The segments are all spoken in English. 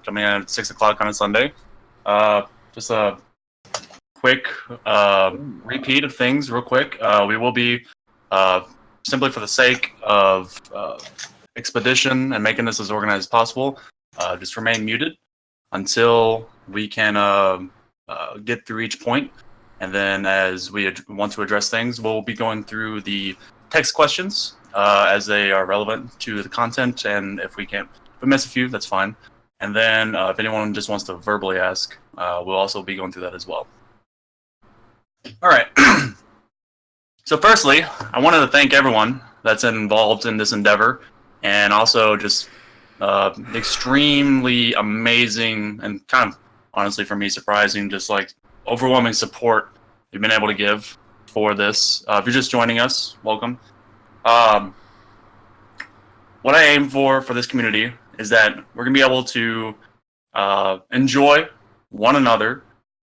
coming in at 6 o'clock on a Sunday. Just a quick repeat of things, real quick. We will be simply for the sake of expedition and making this as organized as possible. Just remain muted until we can get through each point, and then as we want to address things, we'll be going through the text questions as they are relevant to the content, and if we miss a few, that's fine. And then if anyone just wants to verbally ask, we'll also be going through that as well. All right. So firstly, I wanted to thank everyone that's involved in this endeavor, and also just extremely amazing and kind of, honestly for me, surprising, just like overwhelming support you've been able to give for this. If you're just joining us, welcome. What I aim for this community is that we're going to be able to enjoy one another.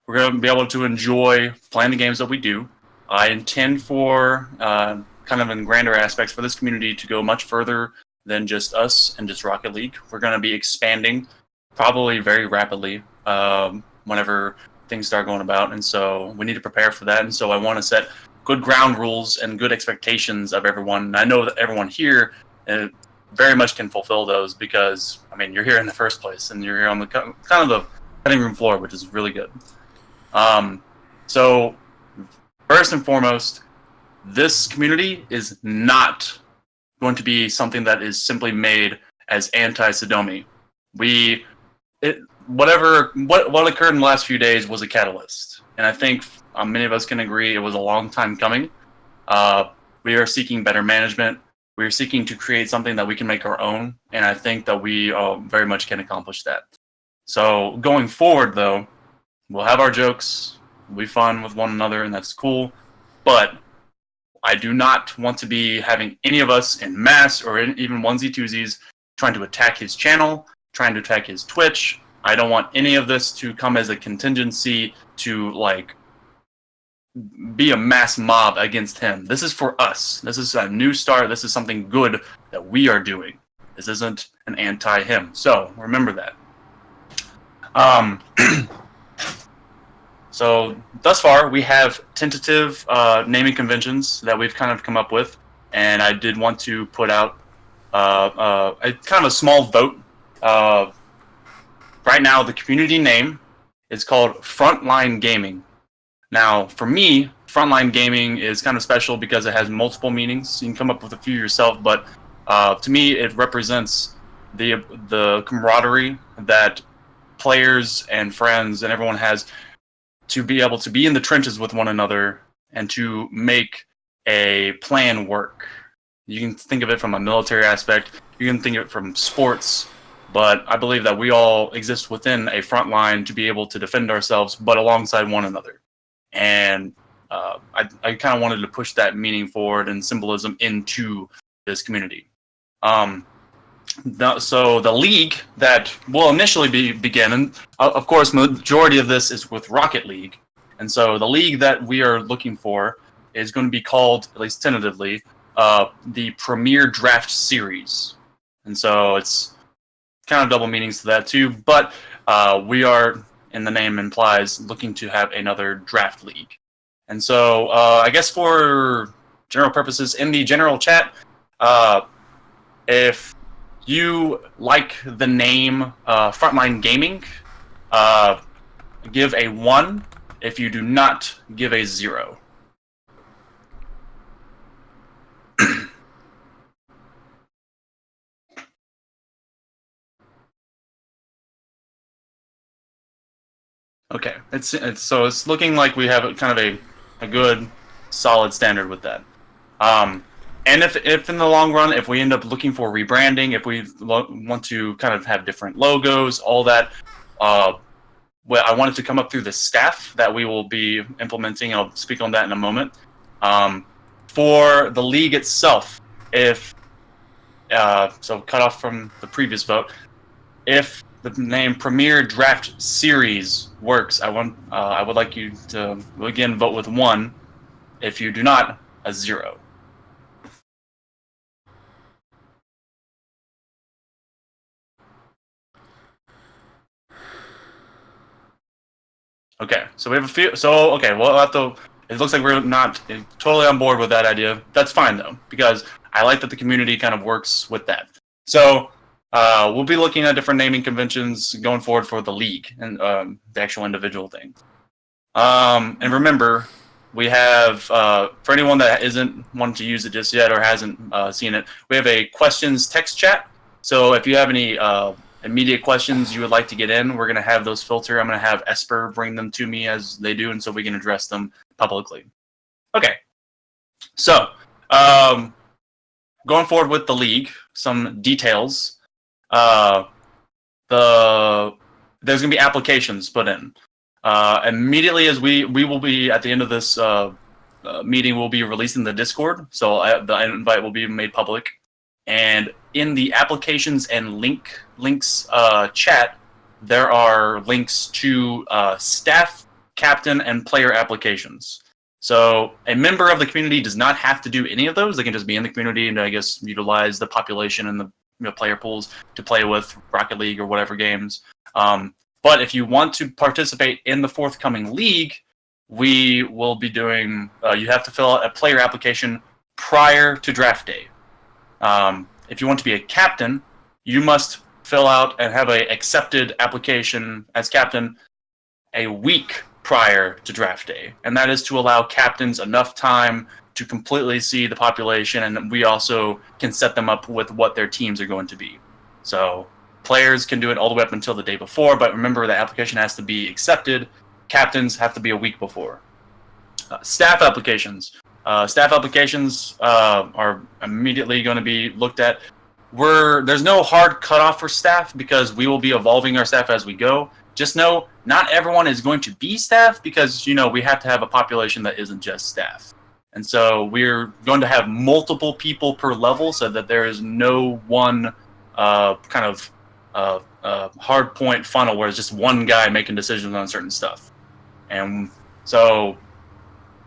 We're going to be able to enjoy playing the games that we do. I intend for, kind of in grander aspects, for this community to go much further than just us and just Rocket League. We're going to be expanding probably very rapidly whenever things start going about, and so we need to prepare for that. And so I want to set good ground rules and good expectations of everyone. And I know that everyone here very much can fulfill those, because I mean, you're here in the first place and you're here on the kind of the cutting room floor, which is really good. So first and foremost, this community is not going to be something that is simply made as anti-Sodomy. What occurred in the last few days was a catalyst, and I think many of us can agree it was a long time coming. We are seeking better management. We are seeking to create something that we can make our own, and I think that we very much can accomplish that. So going forward, though, we'll have our jokes, we'll be fun with one another, and that's cool, but I do not want to be having any of us in mass or even onesie-twosies trying to attack his channel, trying to attack his Twitch. I don't want any of this to come as a contingency to, like, be a mass mob against him. This is for us. This is a new start. This is something good that we are doing. This isn't an anti-him. So remember that. So thus far, we have tentative naming conventions that we've kind of come up with, and I did want to put out a kind of a small vote. Right now, the community name is called Frontline Gaming. Now, for me, Frontline Gaming is kind of special because it has multiple meanings. You can come up with a few yourself, but to me, it represents the camaraderie that players and friends and everyone has to be able to be in the trenches with one another and to make a plan work. You can think of it from a military aspect. You can think of it from sports. But I believe that we all exist within a front line to be able to defend ourselves, but alongside one another. And I kind of wanted to push that meaning forward and symbolism into this community. So the league that will initially begin, and of course, majority of this is with Rocket League. And so the league that we are looking for is going to be called, at least tentatively, the Premier Draft Series. And so it's kind of double meanings to that too, but we are, and the name implies, looking to have another draft league. And so I guess for general purposes, in the general chat, if you like the name Frontline Gaming, give a 1. If you do not, give a 0. Okay, it's looking like we have kind of a good, solid standard with that. And if in the long run, if we end up looking for rebranding, if we want to kind of have different logos, all that, well, I wanted to come up through the staff that we will be implementing. I'll speak on that in a moment. For the league itself, so cut off from the previous vote, if the name Premier Draft Series works, I would like you to again vote with 1. If you do not, a 0. Okay, so we have a few. So okay, we'll have to. It looks like we're not totally on board with that idea. That's fine though, because I like that the community kind of works with that. So we'll be looking at different naming conventions going forward for the league and the actual individual thing. And remember, we have for anyone that isn't wanting to use it just yet or hasn't seen it, we have a questions text chat. So if you have any immediate questions you would like to get in, we're going to have those filter. I'm going to have Esper bring them to me as they do, and so we can address them publicly. Okay. So going forward with the league, some details. There's going to be applications put in. Immediately as we will be at the end of this meeting, we'll be releasing the Discord, so the invite will be made public. And in the applications and links chat, there are links to staff, captain, and player applications. So a member of the community does not have to do any of those. They can just be in the community and I guess utilize the population and the player pools to play with Rocket League or whatever games. But if you want to participate in the forthcoming league, we will be doing. You have to fill out a player application prior to draft day. If you want to be a captain, you must fill out and have an accepted application as captain a week prior to draft day. And that is to allow captains enough time to completely see the population, and we also can set them up with what their teams are going to be. So players can do it all the way up until the day before, but remember the application has to be accepted. Captains have to be a week before. Staff applications. Staff applications are immediately going to be looked at. There's no hard cutoff for staff because we will be evolving our staff as we go. Just know not everyone is going to be staff because, we have to have a population that isn't just staff. And so we're going to have multiple people per level so that there is no one kind of hard point funnel where it's just one guy making decisions on certain stuff. And so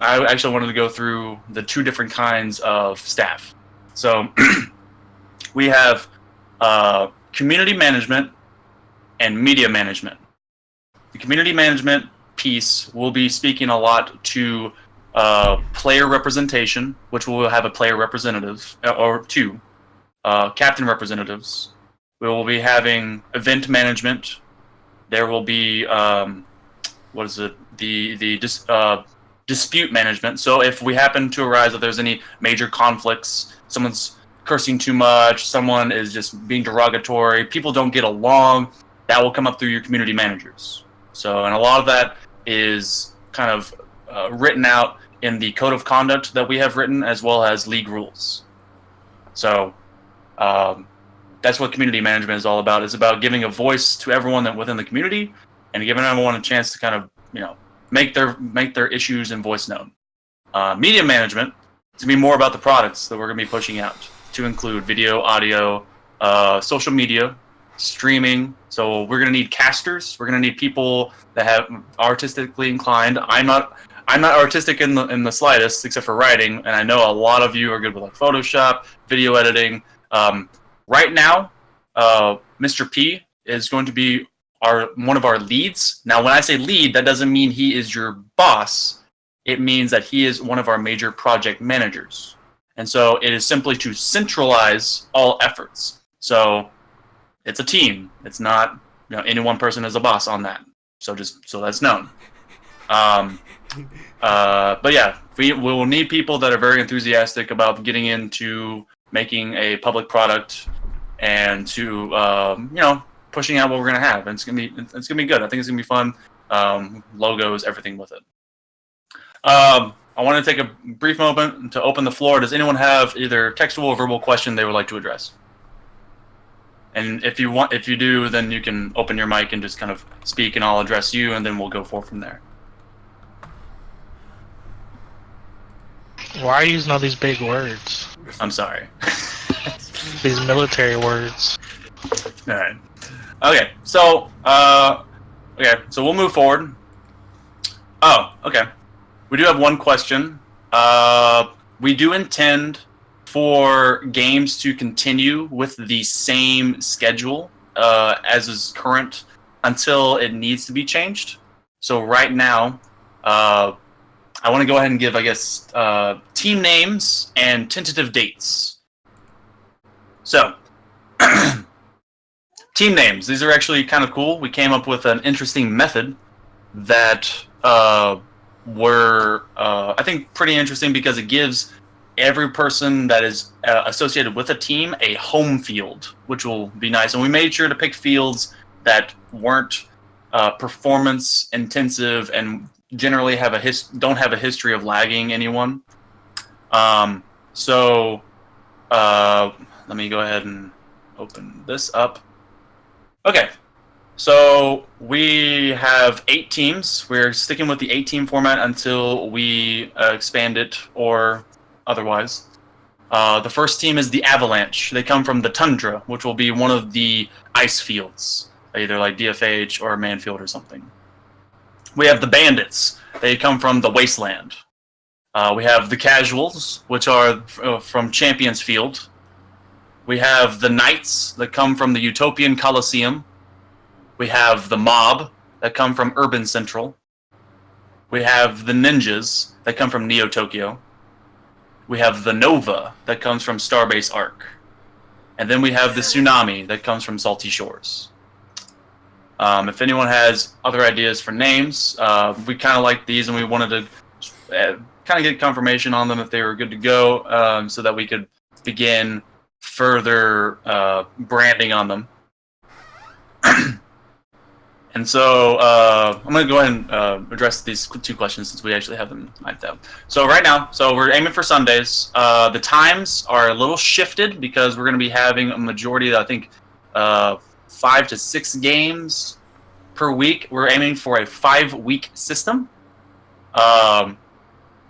I actually wanted to go through the two different kinds of staff. So we have community management and media management. The community management piece will be speaking a lot to player representation, which will have a player representative or two captain representatives. We will be having event management. There will be dispute management. So if we happen to arise that there's any major conflicts, someone's cursing too much, someone is just being derogatory, people don't get along, that will come up through your community managers. So, and a lot of that is kind of written out in the code of conduct that we have written, as well as league rules. So that's what community management is all about. It's about giving a voice to everyone that within the community and giving everyone a chance to kind of, make their issues and voice known. Media management is going to be more about the products that we're going to be pushing out, to include video, audio, social media, streaming. So we're going to need casters. We're going to need people that have artistically inclined. I'm not artistic in the slightest, except for writing, and I know a lot of you are good with like Photoshop, video editing. Right now, Mr. P is going to be one of our leads. Now, when I say lead, that doesn't mean he is your boss. It means that he is one of our major project managers. And so it is simply to centralize all efforts. So it's a team. It's not any one person is a boss on that. So just so that's known. But yeah, we will need people that are very enthusiastic about getting into making a public product and to pushing out what we're gonna have. And it's gonna be good. I think it's gonna be fun. Logos, everything with it. I want to take a brief moment to open the floor. Does anyone have either textual or verbal question they would like to address? And if you do, then you can open your mic and just kind of speak, and I'll address you, and then we'll go forward from there. Why are you using all these big words? I'm sorry. These military words. All right. Okay. So we'll move forward. Oh, okay. We do have one question. We do intend for games to continue with the same schedule as is current until it needs to be changed. So right now, I want to go ahead and give, I guess, team names and tentative dates. So, team names. These are actually kind of cool. We came up with an interesting method that were, I think, pretty interesting because it gives every person that is associated with a team a home field, which will be nice. And we made sure to pick fields that weren't performance intensive and generally have don't have a history of lagging anyone. So let me go ahead and open this up. Okay, so we have 8 teams. We're sticking with the 8-team format until we expand it or otherwise. The first team is the Avalanche. They come from the Tundra, which will be one of the ice fields, either like DFH or Manfield or something. We have the Bandits. They come from the Wasteland. We have the Casuals, which are from Champions Field. We have the Knights that come from the Utopian Coliseum. We have the Mob that come from Urban Central. We have the Ninjas that come from Neo Tokyo. We have the Nova that comes from Starbase Arc. And then we have the Tsunami that comes from Salty Shores. If anyone has other ideas for names, we kind of like these and we wanted to kind of get confirmation on them if they were good to go, so that we could begin further branding on them. And so I'm going to go ahead and address these 2 questions since we actually have them typed out. So right now, we're aiming for Sundays. The times are a little shifted because we're going to be having a majority, I think, 5 to 6 games per week. We're aiming for a 5-week system.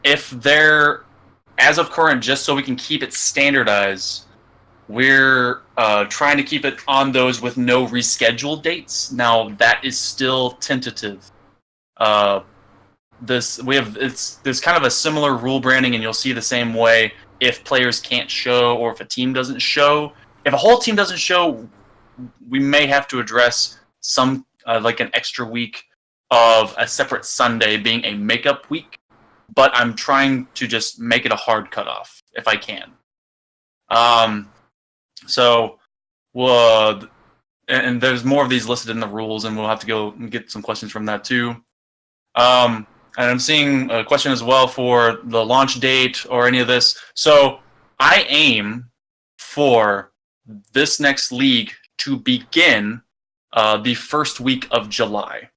If they're, as of current, just so we can keep it standardized, we're trying to keep it on those with no rescheduled dates. Now that is still tentative. There's kind of a similar rule branding, and you'll see the same way if players can't show or if a team doesn't show. If a whole team doesn't show, we may have to address some like an extra week of a separate Sunday being a makeup week. But I'm trying to just make it a hard cutoff if I can. So, and there's more of these listed in the rules, and we'll have to go and get some questions from that too. And I'm seeing a question as well for the launch date or any of this. So I aim for this next league to begin the first week of July.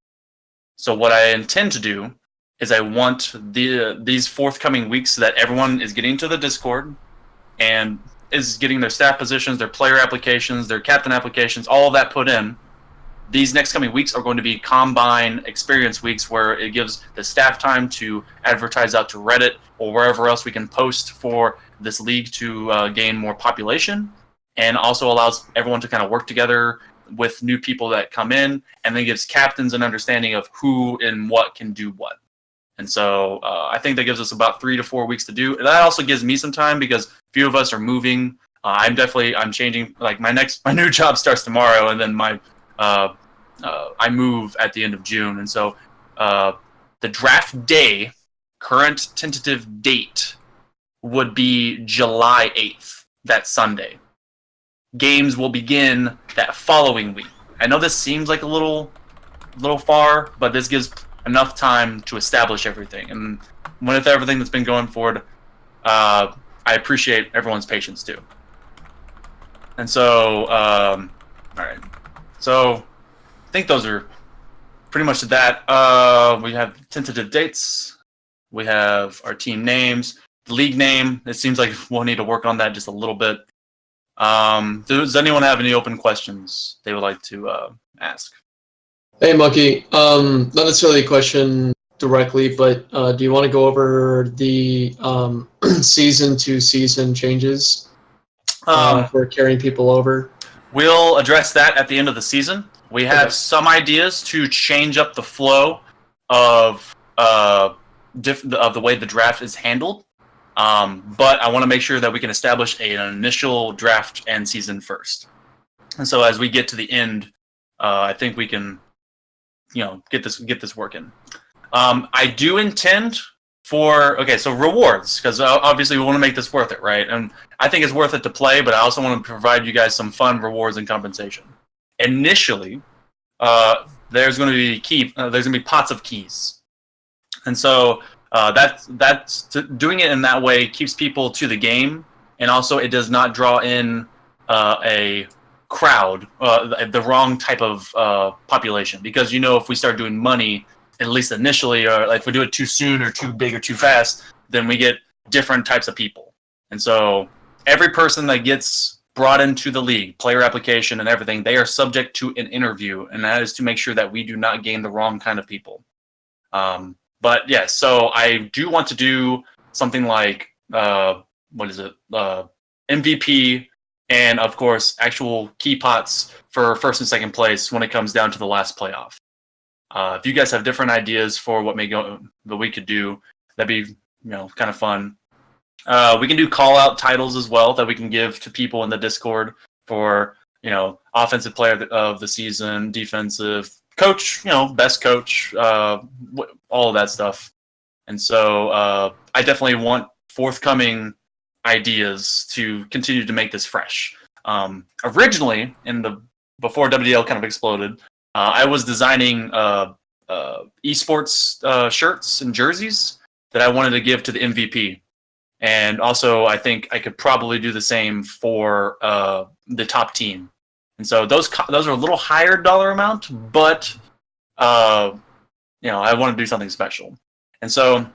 So what I intend to do is I want these forthcoming weeks so that everyone is getting to the Discord and is getting their staff positions, their player applications, their captain applications, all of that put in. These next coming weeks are going to be Combine experience weeks where it gives the staff time to advertise out to Reddit or wherever else we can post for this league to gain more population, and also allows everyone to kind of work together with new people that come in, and then gives captains an understanding of who and what can do what. And so I think that gives us about 3 to 4 weeks to do. That also gives me some time because a few of us are moving. I'm changing. Like my new job starts tomorrow, and then I move at the end of June. And so the draft day, current tentative date, would be July 8th, that Sunday. Games will begin that following week. I know this seems like a little far, but this gives enough time to establish everything. And with everything that's been going forward, I appreciate everyone's patience too. And so, all right. So I think those are pretty much that. We have tentative dates. We have our team names. The league name, it seems like we'll need to work on that just a little bit. Does anyone have any open questions they would like to ask? Hey, Monkey. Not necessarily a question directly, but do you want to go over the season-to-season changes for carrying people over? We'll address that at the end of the season. We have some ideas to change up the flow of the way the draft is handled, but I want to make sure that we can establish an initial draft and season first. And so as we get to the end, I think we can get this working. I do intend so rewards, because obviously we want to make this worth it, right? And I think it's worth it to play, but I also want to provide you guys some fun rewards and compensation. Initially, there's going to be pots of keys, and so doing it in that way keeps people to the game, and also it does not draw in a crowd, the wrong type of population, because if we start doing money, at least initially, or like if we do it too soon or too big or too fast, then we get different types of people. And so every person that gets brought into the league, player application and everything, they are subject to an interview, and that is to make sure that we do not gain the wrong kind of people. But yeah, so I do want to do something like MVP, and of course actual key pots for first and second place when it comes down to the last playoff. If you guys have different ideas for what we could do, that'd be kind of fun. We can do call out titles as well that we can give to people in the Discord for offensive player of the season, defensive coach, best coach, all of that stuff. And so I definitely want forthcoming ideas to continue to make this fresh. Originally, before WDL kind of exploded, I was designing esports shirts and jerseys that I wanted to give to the MVP. And also, I think I could probably do the same for the top team. And so those are a little higher dollar amount, but I want to do something special. And so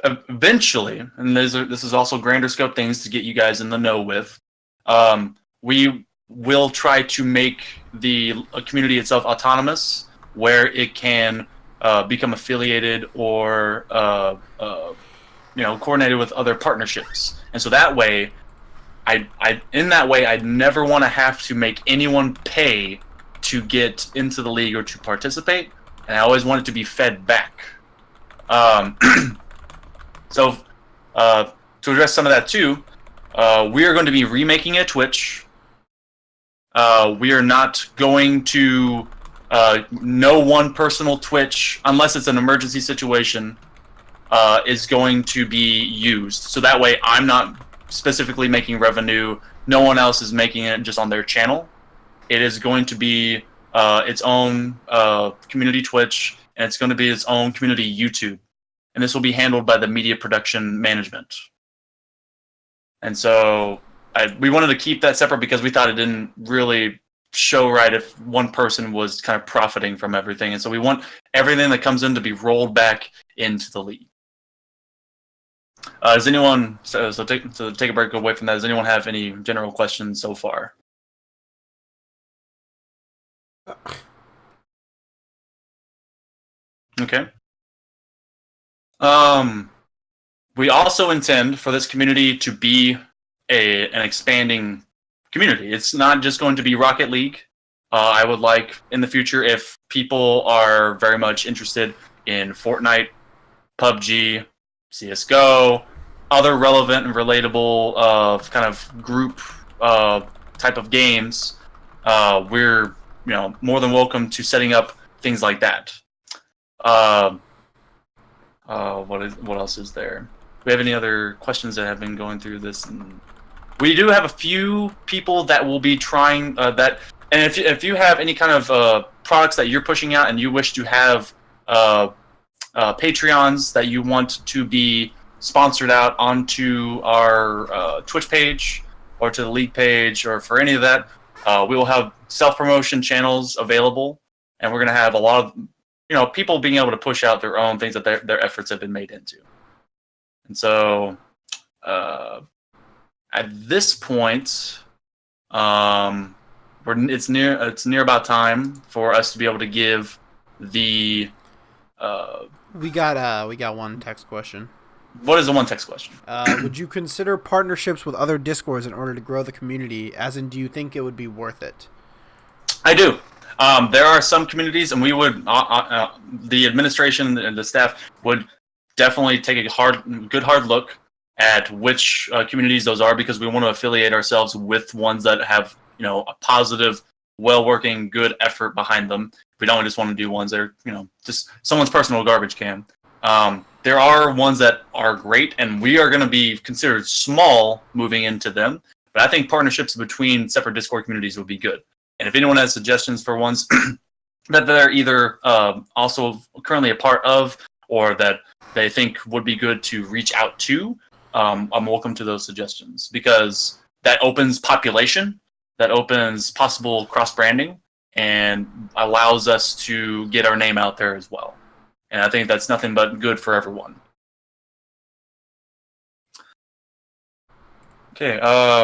eventually, and this is also grander scope things to get you guys in the know with, we will try to make the community itself autonomous, where it can become affiliated or coordinated with other partnerships. And so that way, I'd never want to have to make anyone pay to get into the league or to participate, and I always want it to be fed back. So to address some of that too, we are going to be remaking a Twitch. We are not going to no one personal Twitch, unless it's an emergency situation, is going to be used. So that way I'm not specifically making revenue. No one else is making it just on their channel. It is going to be its own community Twitch, and it's going to be its own community YouTube. And this will be handled by the media production management. And so we wanted to keep that separate because we thought it didn't really show right if one person was kind of profiting from everything. And so we want everything that comes in to be rolled back into the league. Does anyone, so take a break away from that, does anyone have any general questions so far? Okay. We also intend for this community to be an expanding community. It's not just going to be Rocket League. I would like in the future, if people are very much interested in Fortnite, PUBG, CSGO, other relevant and relatable kind of group type of games, we're more than welcome to setting up things like that. What else is there? Do we have any other questions that have been going through this? We do have a few people that will be trying that. And if you have any kind of products that you're pushing out and you wish to have Patreons that you want to be sponsored out onto our Twitch page or to the league page or for any of that, we will have self-promotion channels available, and we're going to have a lot of people being able to push out their own things that their efforts have been made into. And so at this point, it's near about time for us to be able to give the. We got one text question. What is the one text question? Would you consider partnerships with other Discords in order to grow the community? As in, do you think it would be worth it? I do. There are some communities, and we would, the administration and the staff would definitely take a good hard look at which communities those are, because we want to affiliate ourselves with ones that have, a positive well-working, good effort behind them. We don't just want to do ones that are, just someone's personal garbage can. There are ones that are great, and we are going to be considered small moving into them. But I think partnerships between separate Discord communities would be good. And if anyone has suggestions for ones that they're either also currently a part of, or that they think would be good to reach out to, I'm welcome to those suggestions, because that opens population, that opens possible cross-branding, and allows us to get our name out there as well. And I think that's nothing but good for everyone. Okay,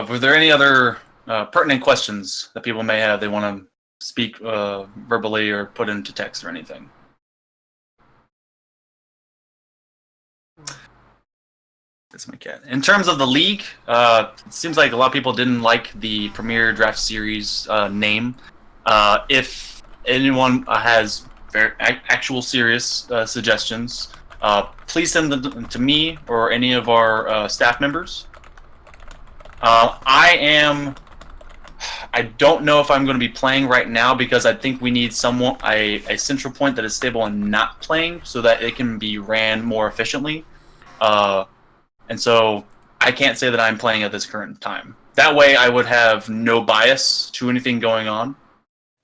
were there any other pertinent questions that people may have they want to speak verbally or put into text or anything? That's my cat. In terms of the league, it seems like a lot of people didn't like the Premier Draft Series name. If anyone has actual serious suggestions, please send them to me or any of our staff members. I don't know if I'm going to be playing right now, because I think we need a central point that is stable and not playing, so that it can be ran more efficiently. And so I can't say that I'm playing at this current time. That way I would have no bias to anything going on.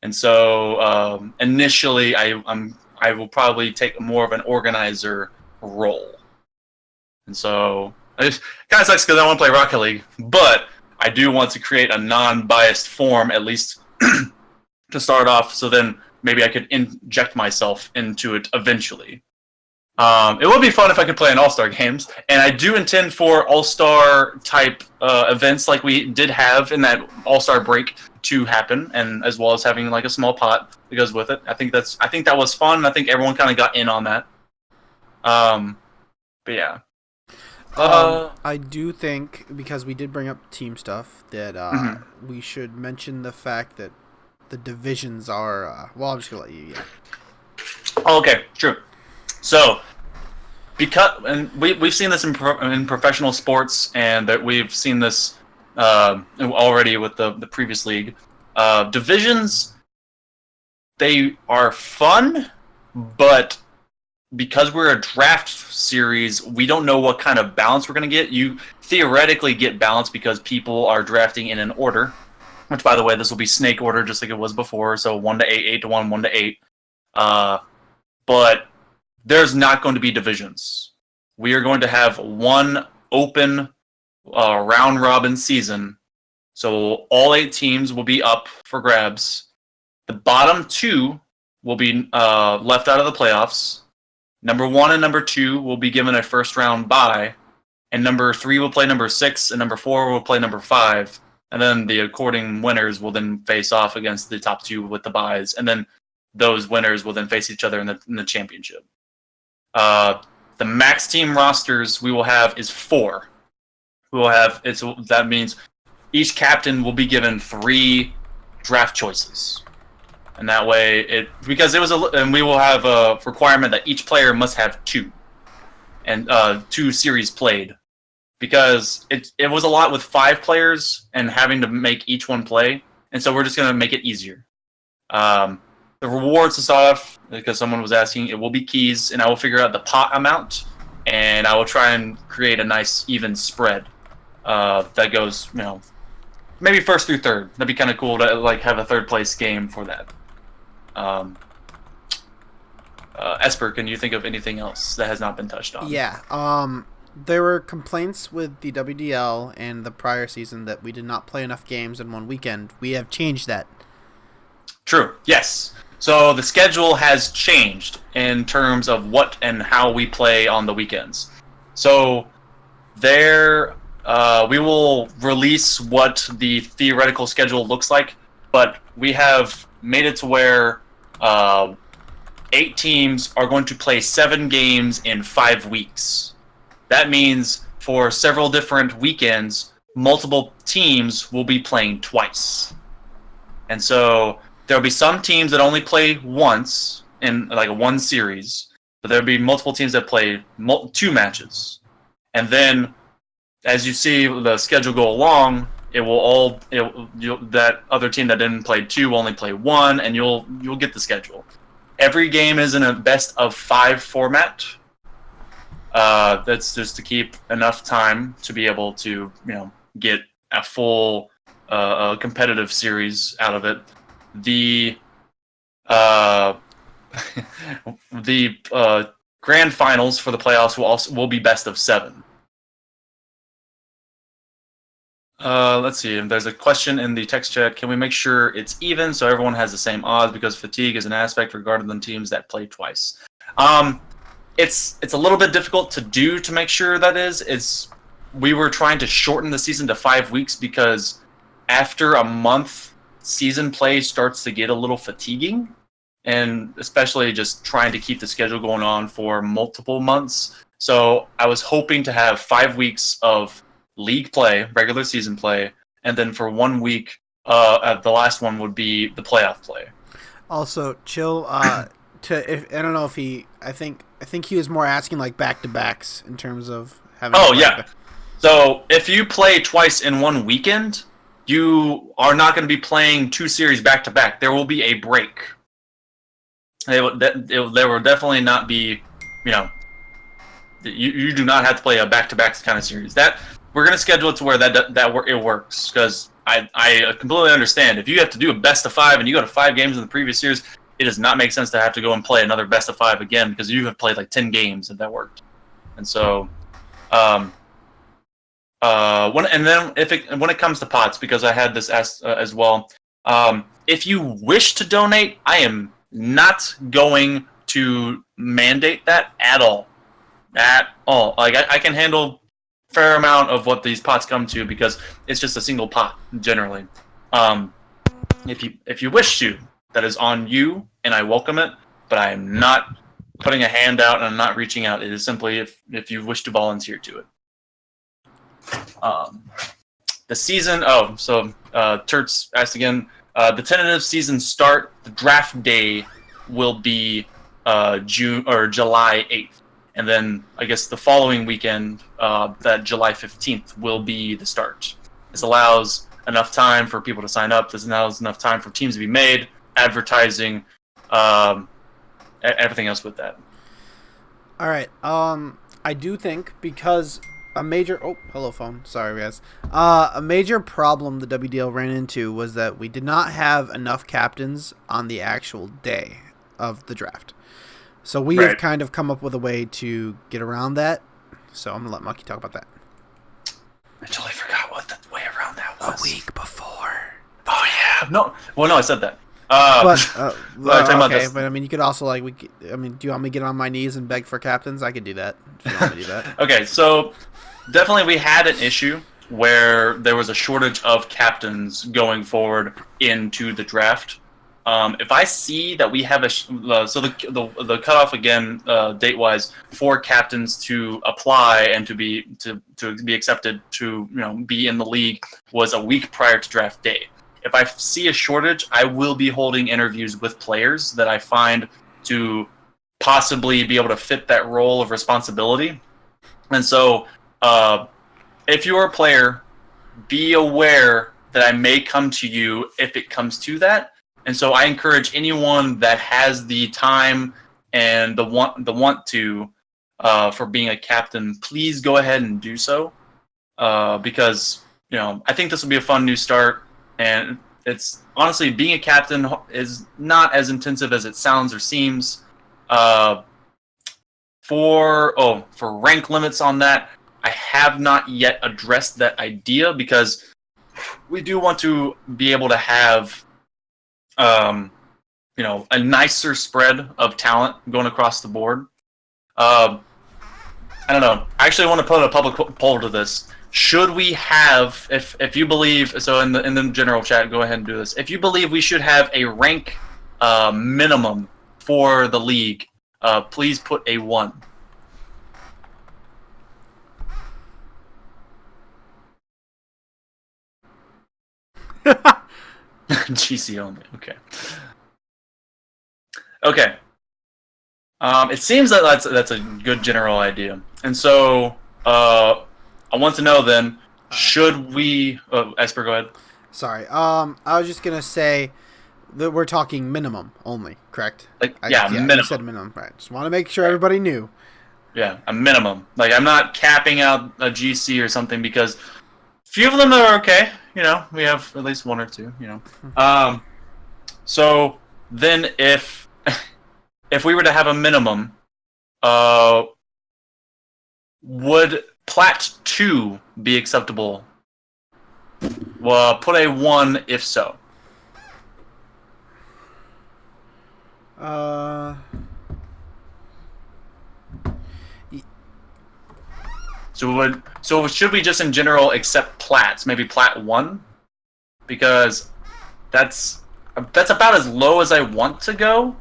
And so initially I will probably take more of an organizer role. And so it kind of sucks because I want to play Rocket League, but I do want to create a non-biased form, at least to start off, so then maybe I could inject myself into it eventually. It would be fun if I could play in All-Star games, and I do intend for All-Star type events like we did have in that All-Star break to happen, and as well as having like a small pot that goes with it. I think that was fun, and I think everyone kind of got in on that. But yeah. I do think, because we did bring up team stuff, that we should mention the fact that the divisions are. Well, I'm just gonna let you. Yeah. Okay, true. So, and we've seen this in professional sports, and that we've seen this already with the previous league. Divisions, they are fun, but because we're a draft series, we don't know what kind of balance we're going to get. You theoretically get balance because people are drafting in an order, which, by the way, this will be snake order just like it was before, so 1 to 8, 8 to 1, 1 to 8. But there's not going to be divisions. We are going to have one open round-robin season, so all 8 teams will be up for grabs. The bottom 2 will be left out of the playoffs. Number 1 and number 2 will be given a first-round bye, and number 3 will play number 6, and number 4 will play number 5, and then the according winners will then face off against the top 2 with the byes, and then those winners will then face each other in the championship. The max team rosters we will have is 4. That means each captain will be given 3 draft choices. And that way, because and we will have a requirement that each player must have 2, and 2 series played, because it was a lot with 5 players and having to make each one play, and so we're just gonna make it easier. The rewards to start off, because someone was asking, it will be keys, and I will figure out the pot amount, and I will try and create a nice even spread that goes, maybe first through third. That'd be kind of cool to have a third place game for that. Esper, can you think of anything else that has not been touched on? Yeah. There were complaints with the WDL and the prior season that we did not play enough games in one weekend. We have changed that. True. Yes. So the schedule has changed in terms of what and how we play on the weekends. So we will release what the theoretical schedule looks like, but we have made it to where 8 teams are going to play 7 games in 5 weeks. That means for several different weekends, multiple teams will be playing twice. And so there'll be some teams that only play once in one series, but there'll be multiple teams that play 2 matches. And then, as you see the schedule go along, that other team that didn't play 2 will only play 1, and you'll get the schedule. Every game is in a best of 5 format. That's just to keep enough time to be able to get a full competitive series out of it. The the grand finals for the playoffs will be best of 7. Let's see. There's a question in the text chat. Can we make sure it's even so everyone has the same odds? Because fatigue is an aspect regarding the teams that play twice. It's a little bit difficult to do to make sure that is. We were trying to shorten the season to 5 weeks because after a month, season play starts to get a little fatiguing, and especially just trying to keep the schedule going on for multiple months. So I was hoping to have 5 weeks of league play, regular season play, and then for 1 week, the last one would be the playoff play. Also, Chill. I don't know if I think he was more asking like back-to-backs in terms of having. Oh yeah. So if you play twice in 1 weekend, you are not going to be playing 2 series back-to-back. There will be a break. There will definitely not be, you do not have to play a back-to-back kind of series. That we're going to schedule it to where it works, because I completely understand. If you have to do a best of 5 and you go to 5 games in the previous series, it does not make sense to have to go and play another best of 5 again, because you have played like 10 games if that worked. And so, when it comes to pots, because I had this asked as well, if you wish to donate, I am not going to mandate that at all. Like I can handle a fair amount of what these pots come to because it's just a single pot generally. If you wish to, that is on you, and I welcome it. But I am not putting a hand out, and I'm not reaching out. It is simply if you wish to volunteer to it. The season. Turts asked again. The tentative season start. The draft day will be June or July 8th, and then I guess the following weekend, that July 15th, will be the start. This allows enough time for people to sign up. This allows enough time for teams to be made, advertising, everything else with that. All right. I do think because a major hello phone. Sorry guys. A major problem the WDL ran into was that we did not have enough captains on the actual day of the draft. So we have kind of come up with a way to get around that. So I'm gonna let Mucky talk about that. I totally forgot what the way around that was. A week before. Oh yeah. No. Well, no, I said that. Okay, but I mean, you could also do you want me to get on my knees and beg for captains? I could do that. If you want me to do that. Okay, so definitely we had an issue where there was a shortage of captains going forward into the draft. If I see that we have the cutoff again, date wise, for captains to apply and to be accepted to be in the league was a week prior to draft day. If I see a shortage, I will be holding interviews with players that I find to possibly be able to fit that role of responsibility. And so, if you're a player, be aware that I may come to you if it comes to that. And so I encourage anyone that has the time and the want to for being a captain, please go ahead and do so, because I think this will be a fun new start. And it's honestly, being a captain is not as intensive as it sounds or seems. For rank limits on that, I have not yet addressed that idea because we do want to be able to have a nicer spread of talent going across the board. I don't know. I actually want to put a public poll to this. Should we have, if you believe, so in the general chat, go ahead and do this. If you believe we should have a rank minimum for the league, please put a 1. GC only. Okay. It seems that that's a good general idea, and so I want to know then, should we? Esper, go ahead. Sorry. I was just gonna say that we're talking minimum only, correct? Minimum. You said minimum, right? Just want to make sure everybody knew. Yeah, a minimum. Like, I'm not capping out a GC or something because few of them are okay. You know, we have at least one or two. You know, so then if we were to have a minimum, would Plat 2 be acceptable? Well, put a 1 if so. So should we just in general accept Plats? Maybe Plat 1? Because that's about as low as I want to go.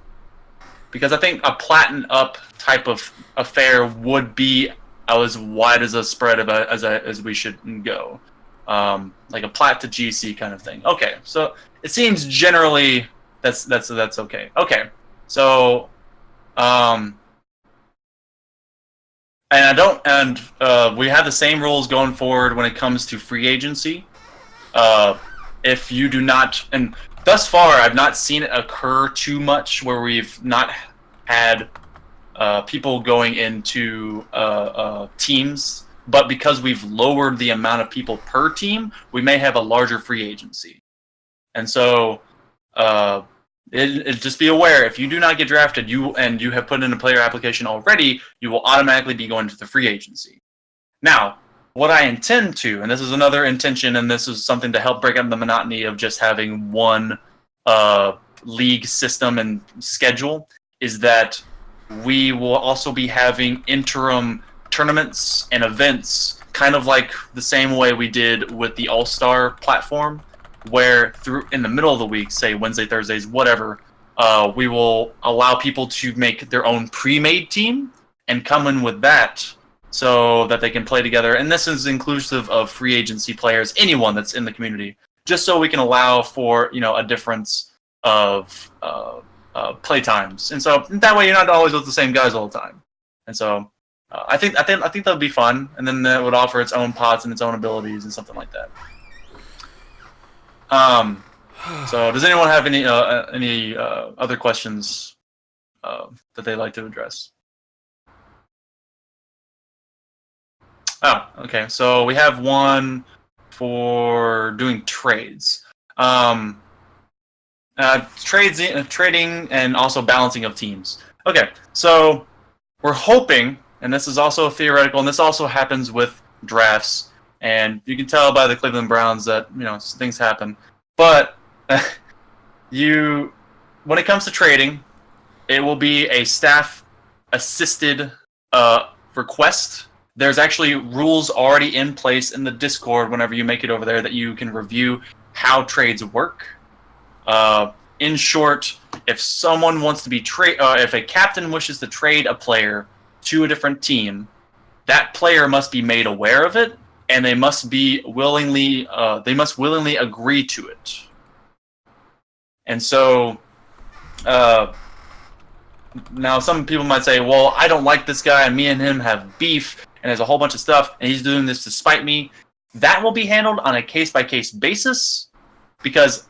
Because I think a Platin up type of affair would be as wide as a spread as we should go. Like a Plat to GC kind of thing. Okay, so it seems generally that's okay. Okay, so we have the same rules going forward when it comes to free agency. If you do not, and thus far I've not seen it occur too much where we've not had people going into teams, but because we've lowered the amount of people per team, we may have a larger free agency. And so just be aware, if you do not get drafted, you have put in a player application already, you will automatically be going to the free agency. Now, what I intend to, and this is another intention, and this is something to help break up the monotony of just having one league system and schedule, is that we will also be having interim tournaments and events, kind of like the same way we did with the All-Star platform, where in the middle of the week, say Wednesday, Thursdays, whatever, we will allow people to make their own pre-made team and come in with that so that they can play together. And this is inclusive of free agency players, anyone that's in the community, just so we can allow for, a difference of play times. And so that way you're not always with the same guys all the time. And so I think that would be fun, and then that would offer its own pots and its own abilities and something like that. So does anyone have any other questions that they'd like to address? Oh, okay. So we have one for doing trades. Trading and also balancing of teams. Okay, so we're hoping, and this is also theoretical, and this also happens with drafts, and you can tell by the Cleveland Browns that things happen. But when it comes to trading, it will be a staff-assisted request. There's actually rules already in place in the Discord whenever you make it over there that you can review how trades work. In short, if someone wants to be if a captain wishes to trade a player to a different team, that player must be made aware of it, and they must willingly agree to it. And so, now some people might say, well, I don't like this guy, and me and him have beef, and there's a whole bunch of stuff, and he's doing this to spite me. That will be handled on a case-by-case basis, because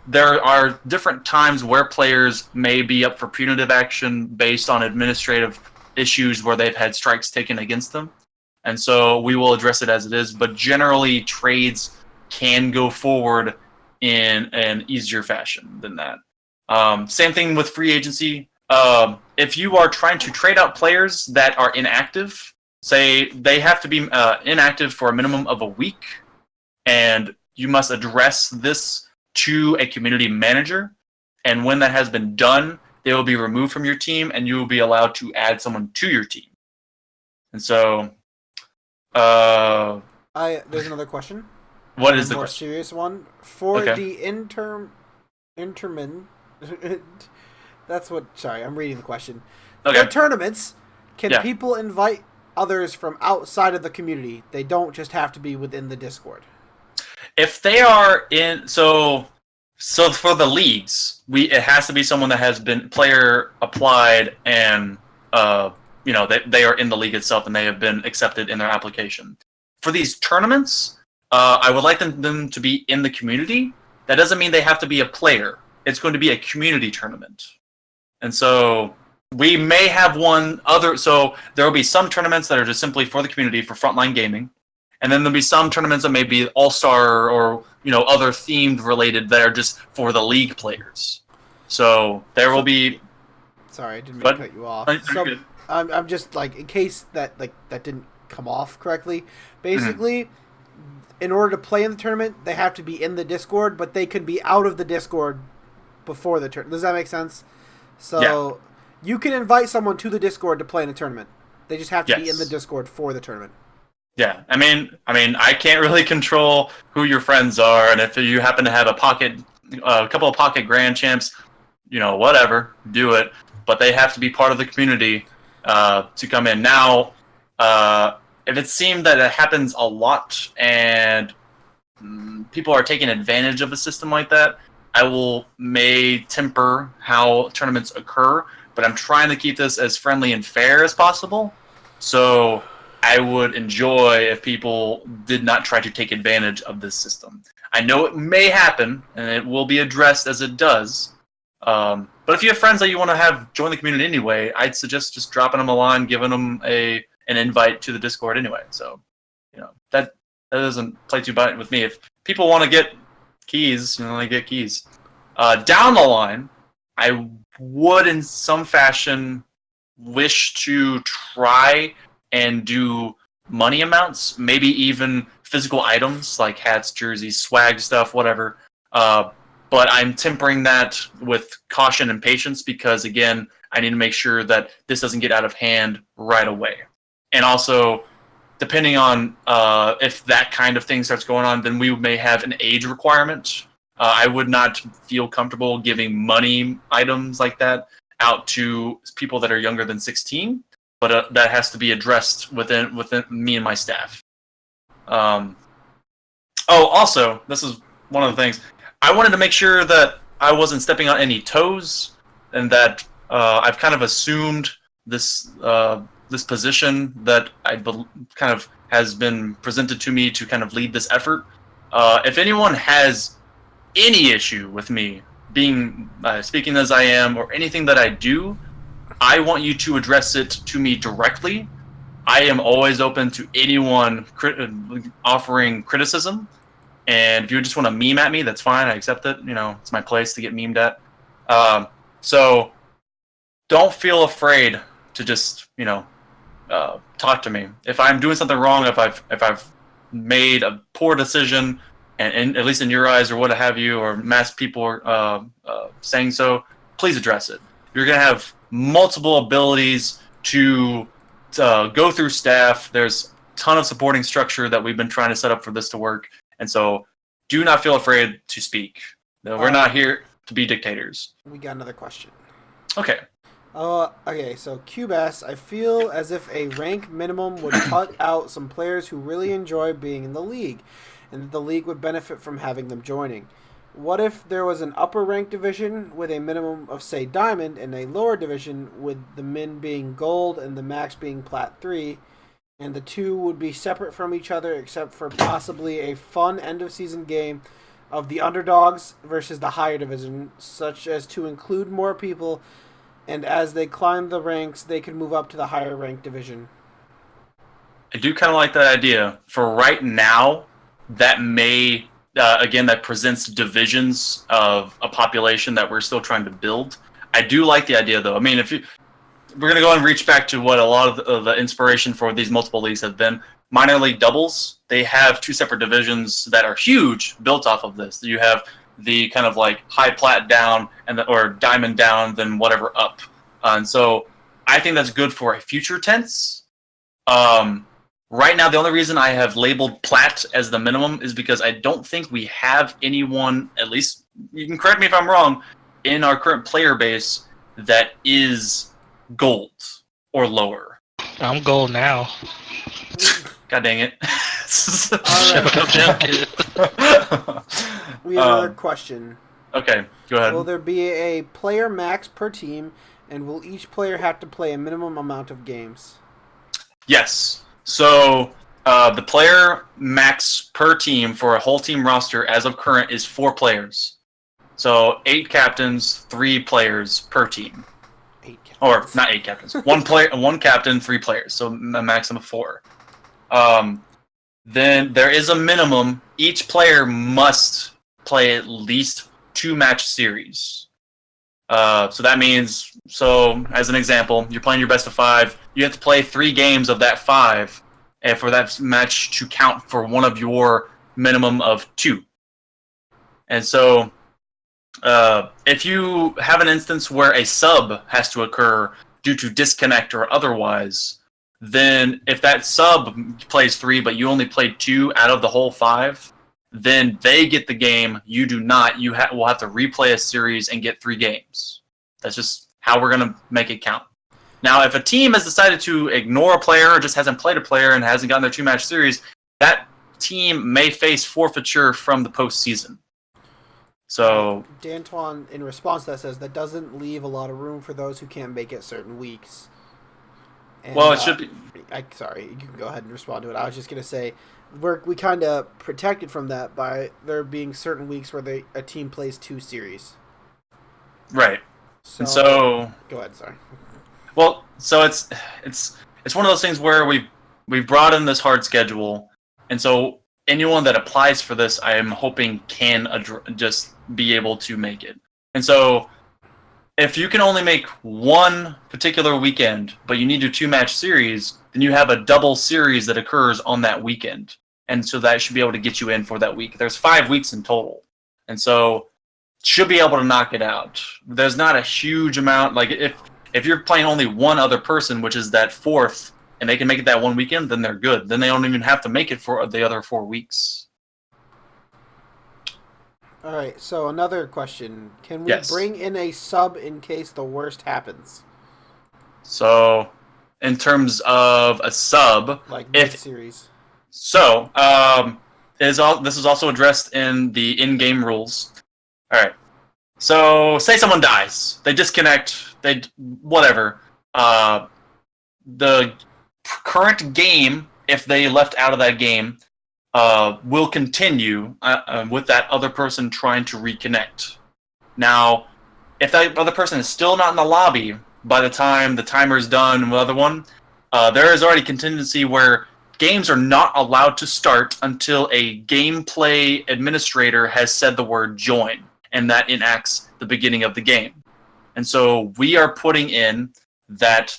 there are different times where players may be up for punitive action based on administrative issues where they've had strikes taken against them. And so we will address it as it is, but generally trades can go forward in an easier fashion than that. Same thing with free agency. If you are trying to trade out players that are inactive, say they have to be inactive for a minimum of a week, and you must address this to a community manager, and when that has been done, they will be removed from your team, and you will be allowed to add someone to your team. And so, there's another question. What is the more question? Serious one for Okay. the intermin. That's what. Sorry, I'm reading the question. Okay. For tournaments, can Yeah. people invite others from outside of the community? They don't just have to be within the Discord. If they are in, so for the leagues, it has to be someone that has been player applied, and they are in the league itself and they have been accepted in their application. for these tournaments, I would like them to be in the community. That doesn't mean they have to be a player. It's going to be a community tournament. And so we may have so there will be some tournaments that are just simply for the community, for frontline gaming. And then there'll be some tournaments that may be all-star or, other themed related that are just for the league players. So there will be... Sorry, I didn't mean to cut you off. Good. I'm just, in case that didn't come off correctly, basically, in order to play in the tournament, they have to be in the Discord, but they can be out of the Discord before the tournament. Does that make sense? So you can invite someone to the Discord to play in a tournament. They just have to be in the Discord for the tournament. Yeah, I mean, I can't really control who your friends are, and if you happen to have a couple of pocket grand champs, whatever, do it. But they have to be part of the community to come in. Now, if it seemed that it happens a lot and people are taking advantage of a system like that, I may temper how tournaments occur, but I'm trying to keep this as friendly and fair as possible. So I would enjoy if people did not try to take advantage of this system. I know it may happen, and it will be addressed as it does. But if you have friends that you want to have join the community anyway, I'd suggest just dropping them a line, giving them an invite to the Discord anyway. So, that doesn't play too bad with me. If people want to get keys, they get keys. Down the line, I would in some fashion wish to try and do money amounts, maybe even physical items like hats, jerseys, swag stuff, whatever. But I'm tempering that with caution and patience because, again, I need to make sure that this doesn't get out of hand right away. And also, depending on if that kind of thing starts going on, then we may have an age requirement. I would not feel comfortable giving money items like that out to people that are younger than 16, but that has to be addressed within me and my staff. Also, this is one of the things. I wanted to make sure that I wasn't stepping on any toes, and that I've kind of assumed this position that kind of has been presented to me to kind of lead this effort. If anyone has any issue with me being speaking as I am or anything that I do, I want you to address it to me directly. I am always open to anyone offering criticism. And if you just want to meme at me, that's fine. I accept it. It's my place to get memed at. So don't feel afraid to just, talk to me. If I'm doing something wrong, if I've made a poor decision, and at least in your eyes or what have you, or mass people are saying so, please address it. You're going to have multiple abilities to go through staff. There's a ton of supporting structure that we've been trying to set up for this to work. And so do not feel afraid to speak. No, we're not here to be dictators. We got another question. Okay. Okay, so Cubas, I feel as if a rank minimum would cut out some players who really enjoy being in the league, and that the league would benefit from having them joining. What if there was an upper rank division with a minimum of, say, Diamond, and a lower division with the min being Gold and the max being Plat 3, and the two would be separate from each other except for possibly a fun end-of-season game of the underdogs versus the higher division, such as to include more people, and as they climb the ranks, they can move up to the higher rank division. I do kind of like that idea. For right now, that may, again, that presents divisions of a population that we're still trying to build. I do like the idea, though. I mean, we're going to go and reach back to what a lot of the inspiration for these multiple leagues have been. Minor league doubles, they have two separate divisions that are huge built off of this. You have the kind of like high plat down or diamond down, then whatever up. And so I think that's good for a future tense. Right now, the only reason I have labeled plat as the minimum is because I don't think we have anyone, at least you can correct me if I'm wrong, in our current player base that is gold or lower. I'm gold now. God dang it. We have another question. Okay, go ahead. Will there be a player max per team, and will each player have to play a minimum amount of games? Yes. So The player max per team for a whole team roster as of current is 4 players. So 8 captains, 3 players per team. 8 captains. Or not 8 captains. 1 captain, 3 players. So a maximum of 4. Then there is a minimum. Each player must play at least 2 match series. So that means, as an example, you're playing your best of 5. You have to play 3 games of that 5, and for that match to count for one of your minimum of 2. And so, if you have an instance where a sub has to occur due to disconnect or otherwise, then if that sub plays 3 but you only played 2 out of the whole 5, then they get the game, you do not. You will have to replay a series and get 3 games. That's just how we're going to make it count. Now, if a team has decided to ignore a player or just hasn't played a player and hasn't gotten their 2-match series, that team may face forfeiture from the postseason. So, D'Antoine, in response to that, says that doesn't leave a lot of room for those who can't make it certain weeks. And, well, it should be. Sorry, you can go ahead and respond to it. I was just going to say, we kind of protected from that by there being certain weeks where a team plays 2 series. Right. So go ahead. Sorry. Well, so it's one of those things where we've brought in this hard schedule, and so anyone that applies for this, I am hoping can just be able to make it. And so, if you can only make one particular weekend, but you need your 2-match series, then you have a double series that occurs on that weekend. And so that should be able to get you in for that week. There's 5 weeks in total. And so should be able to knock it out. There's not a huge amount. Like if you're playing only one other person, which is that 4th, and they can make it that one weekend, then they're good. Then they don't even have to make it for the other 4 weeks. All right, so another question. Can we bring in a sub in case the worst happens? So, in terms of a sub, like mid-series. So, this is also addressed in the in-game rules. All right. So, say someone dies, they disconnect, whatever. The current game, if they left out of that game, will continue with that other person trying to reconnect. Now, if that other person is still not in the lobby by the time the timer is done with the other one, there is already contingency where games are not allowed to start until a gameplay administrator has said the word join, and that enacts the beginning of the game. And so we are putting in that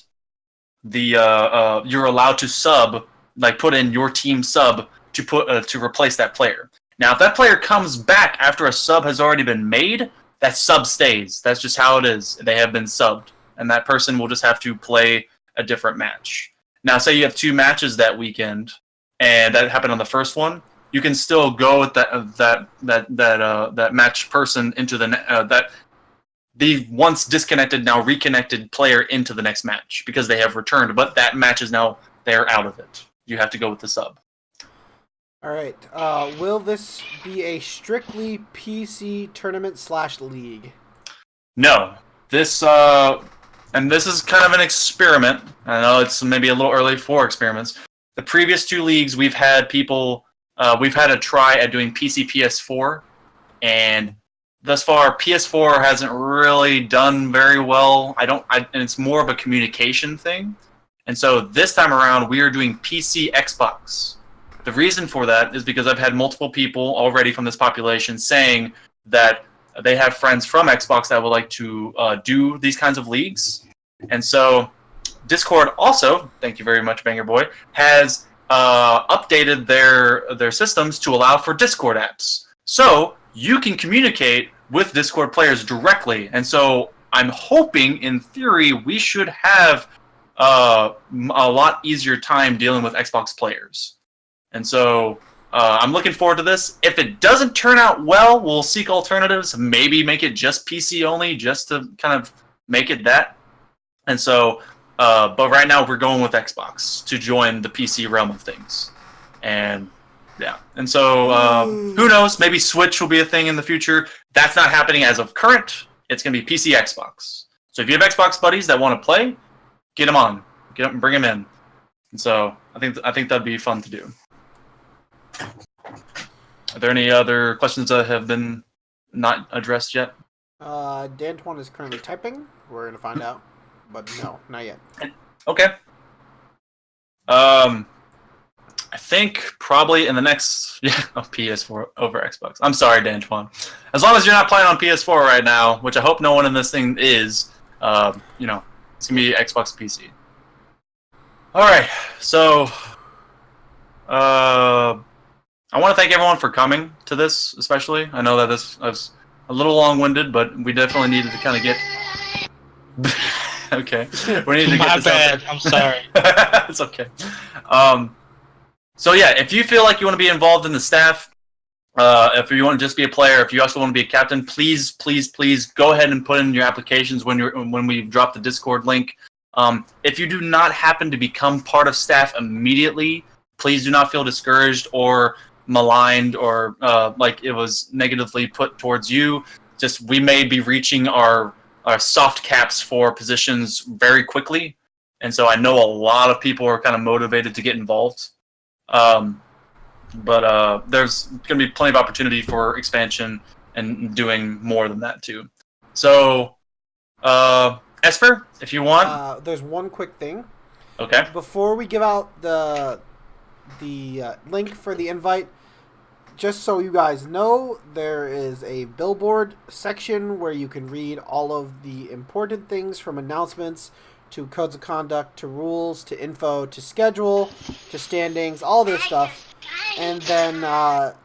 you're allowed to sub, like put in your team sub to replace that player. Now, if that player comes back after a sub has already been made, that sub stays. That's just how it is. They have been subbed, and that person will just have to play a different match. Now, say you have 2 matches that weekend, and that happened on the first one. You can still go with that match person into the once disconnected, now reconnected player into the next match because they have returned, but that match is now they're out of it. You have to go with the sub. All right. Will this be a strictly PC tournament / league? No. This and this is kind of an experiment. I know it's maybe a little early for experiments. The previous 2 leagues, we've had a try at doing PC PS4, and thus far, PS4 hasn't really done very well. And it's more of a communication thing. And so this time around, we are doing PC Xbox. The reason for that is because I've had multiple people already from this population saying that they have friends from Xbox that would like to do these kinds of leagues. And so Discord also, thank you very much, Banger Boy, has updated their systems to allow for Discord apps. So you can communicate with Discord players directly. And so I'm hoping, in theory, we should have a lot easier time dealing with Xbox players. And so I'm looking forward to this. If it doesn't turn out well, we'll seek alternatives. Maybe make it just PC only, just to kind of make it that. And so, but right now we're going with Xbox to join the PC realm of things. And yeah, and so who knows? Maybe Switch will be a thing in the future. That's not happening as of current. It's going to be PC Xbox. So if you have Xbox buddies that want to play, get them on. Bring them in. And so I think that'd be fun to do. Are there any other questions that have been not addressed yet? D'Antoine is currently typing. We're gonna find out, but no, not yet. Okay. I think probably in the next PS4 over Xbox. I'm sorry, D'Antoine. As long as you're not playing on PS4 right now, which I hope no one in this thing is, it's gonna be Xbox and PC. All right, so I want to thank everyone for coming to this, especially. I know that this was a little long-winded, but we definitely needed to kind of get. Okay, we need to get My this bad. out there. I'm sorry. It's okay. So yeah, if you feel like you want to be involved in the staff, if you want to just be a player, if you also want to be a captain, please go ahead and put in your applications when we drop the Discord link. If you do not happen to become part of staff immediately, please do not feel discouraged or maligned or like it was negatively put towards you. Just we may be reaching our soft caps for positions very quickly, and so I know a lot of people are kind of motivated to get involved. But there's going to be plenty of opportunity for expansion and doing more than that too. So, Esper, if you want, There's one quick thing. okay. Before we give out the link for the invite, just so you guys know, there is a billboard section where you can read all of the important things from announcements to codes of conduct to rules to info to schedule to standings, all this stuff. And then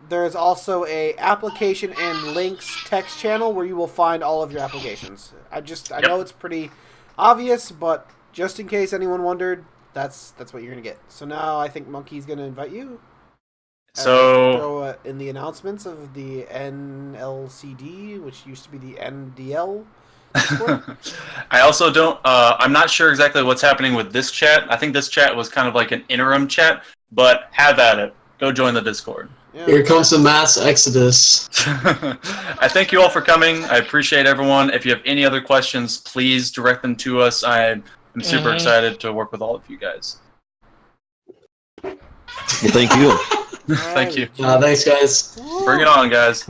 there's also a application and links text channel where you will find all of your applications. I know it's pretty obvious, but just in case anyone wondered, that's what you're gonna get. So now I think Monkey's gonna invite you. So Throw in the announcements of the NLCD, which used to be the NDL. I also don't. I'm not sure exactly what's happening with this chat. I think this chat was kind of like an interim chat, but have at it. Go join the Discord. Yeah. Here comes the mass exodus. I thank you all for coming. I appreciate everyone. If you have any other questions, please direct them to us. I am super excited to work with all of you guys. Well, thank you. Thank you. Thanks, guys. Bring it on, guys.